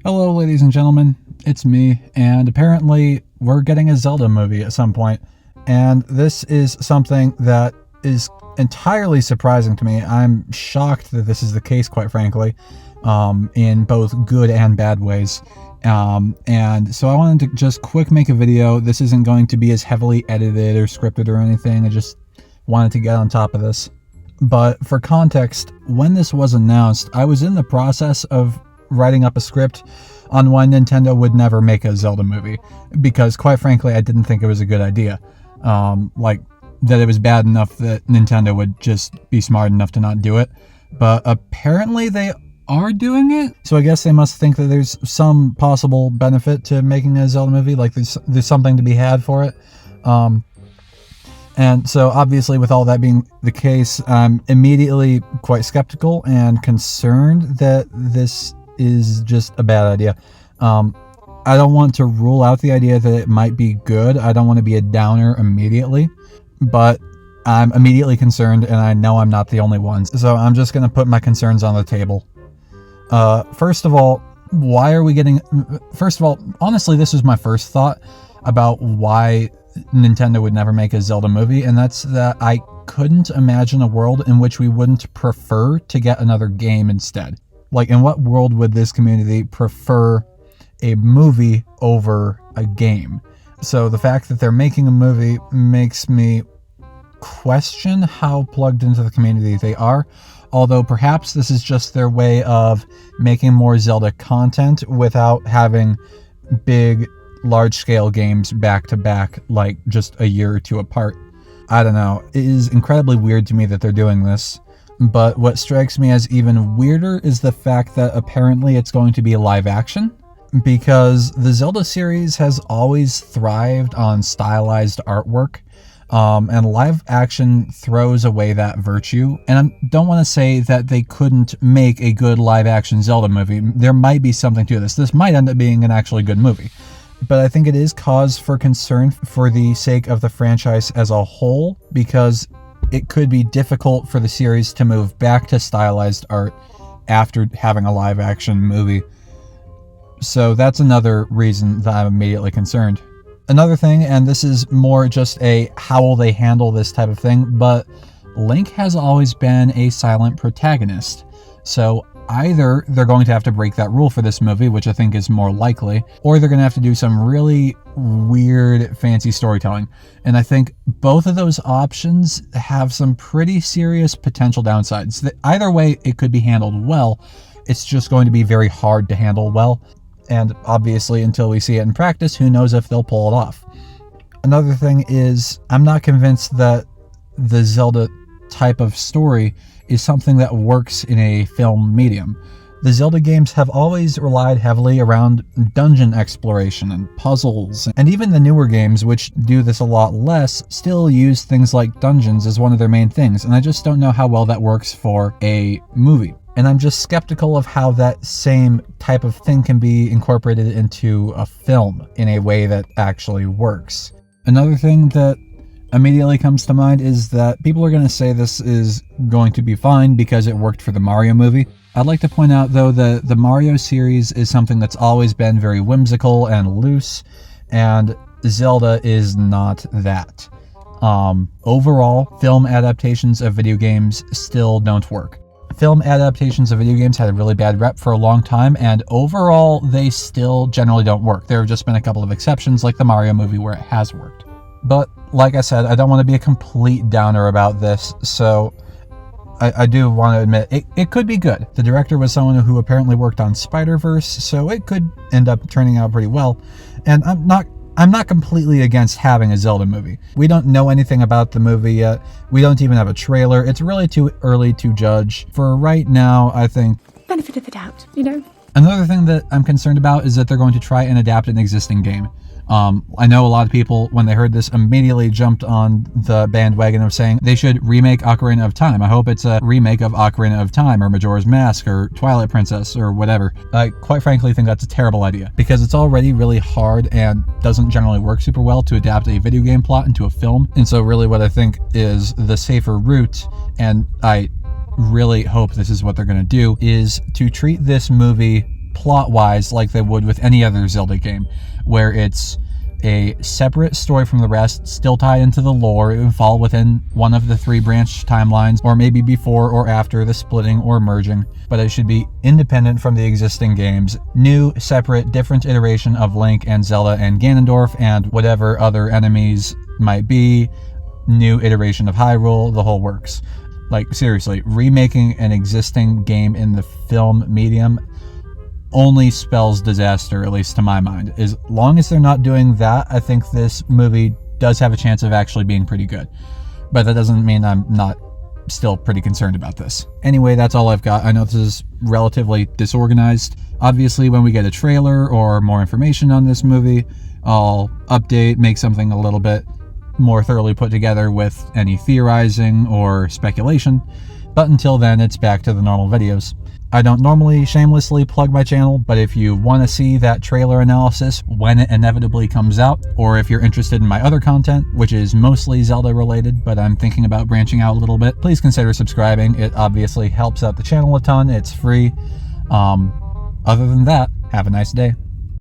Hello, ladies and gentlemen, it's me, and apparently we're getting a Zelda movie at some point, and this is something that is entirely surprising to me. I'm shocked that this is the case, quite frankly, in both good and bad ways. And so I wanted to just quick make a video. This isn't going to be as heavily edited or scripted or anything. I just wanted to get on top of this. But for context, when this was announced, I was in the process of writing up a script on why Nintendo would never make a Zelda movie, because quite frankly I didn't think it was a good idea. That it was bad enough that Nintendo would just be smart enough to not do it, but apparently they are doing it, so I guess they must think that there's some possible benefit to making a Zelda movie, like there's something to be had for it. And so obviously with all that being the case, I'm immediately quite skeptical and concerned that this is just a bad idea. I don't want to rule out the idea that it might be good. I don't want to be a downer immediately, but I'm immediately concerned, and I know I'm not the only one. So I'm just going to put my concerns on the table. First of all, honestly, this was my first thought about why Nintendo would never make a Zelda movie, and that's that I couldn't imagine a world in which we wouldn't prefer to get another game instead. Like, in what world would this community prefer a movie over a game? So the fact that they're making a movie makes me question how plugged into the community they are, although perhaps this is just their way of making more Zelda content without having big, large-scale games back-to-back, like just a year or two apart. I don't know. It is incredibly weird to me that they're doing this. But what strikes me as even weirder is the fact that apparently it's going to be live action, because the Zelda series has always thrived on stylized artwork, and live action throws away that virtue. And I don't want to say that they couldn't make a good live action Zelda movie. There might be something to this. This might end up being an actually good movie. But I think it is cause for concern for the sake of the franchise as a whole, because it could be difficult for the series to move back to stylized art after having a live action movie. So that's another reason that I'm immediately concerned. Another thing, and this is more just a how will they handle this type of thing, but Link has always been a silent protagonist. So either they're going to have to break that rule for this movie, which I think is more likely, or they're going to have to do some really weird, fancy storytelling. And I think both of those options have some pretty serious potential downsides. Either way, it could be handled well. It's just going to be very hard to handle well. And obviously, until we see it in practice, who knows if they'll pull it off. Another thing is, I'm not convinced that the Zelda type of story is something that works in a film medium. The Zelda games have always relied heavily around dungeon exploration and puzzles, and even the newer games, which do this a lot less, still use things like dungeons as one of their main things, and I just don't know how well that works for a movie. And I'm just skeptical of how that same type of thing can be incorporated into a film in a way that actually works. Another thing that immediately comes to mind is that people are going to say this is going to be fine because it worked for the Mario movie. I'd like to point out, though, that the Mario series is something that's always been very whimsical and loose, and Zelda is not that. Overall, film adaptations of video games still don't work. Film adaptations of video games had a really bad rep for a long time, and overall, they still generally don't work. There have just been a couple of exceptions, like the Mario movie, where it has worked. But, like I said, I don't want to be a complete downer about this, so I do want to admit, it could be good. The director was someone who apparently worked on Spider-Verse, so it could end up turning out pretty well. And I'm not completely against having a Zelda movie. We don't know anything about the movie yet. We don't even have a trailer. It's really too early to judge. For right now, I think benefit of the doubt, you know? Another thing that I'm concerned about is that they're going to try and adapt an existing game. I know a lot of people, when they heard this, immediately jumped on the bandwagon of saying they should remake Ocarina of Time. I hope it's a remake of Ocarina of Time or Majora's Mask or Twilight Princess or whatever. I quite frankly think that's a terrible idea, because it's already really hard and doesn't generally work super well to adapt a video game plot into a film. And so really what I think is the safer route, and I really hope this is what they're going to do, is to treat this movie plot-wise like they would with any other Zelda game, where it's a separate story from the rest, still tie into the lore. It would fall within one of the 3 branch timelines, or maybe before or after the splitting or merging, but it should be independent from the existing games. New, separate, different iteration of Link and Zelda and Ganondorf and whatever other enemies might be. New iteration of Hyrule, the whole works. Like, seriously, remaking an existing game in the film medium only spells disaster, at least to my mind. As long as they're not doing that, I think this movie does have a chance of actually being pretty good. But that doesn't mean I'm not still pretty concerned about this. Anyway, that's all I've got. I know this is relatively disorganized. Obviously, when we get a trailer or more information on this movie, I'll update, make something a little bit more thoroughly put together with any theorizing or speculation. But until then, it's back to the normal videos. I don't normally shamelessly plug my channel, but if you want to see that trailer analysis when it inevitably comes out, or if you're interested in my other content, which is mostly Zelda related, but I'm thinking about branching out a little bit, please consider subscribing. It obviously helps out the channel a ton. It's free. Other than that, have a nice day.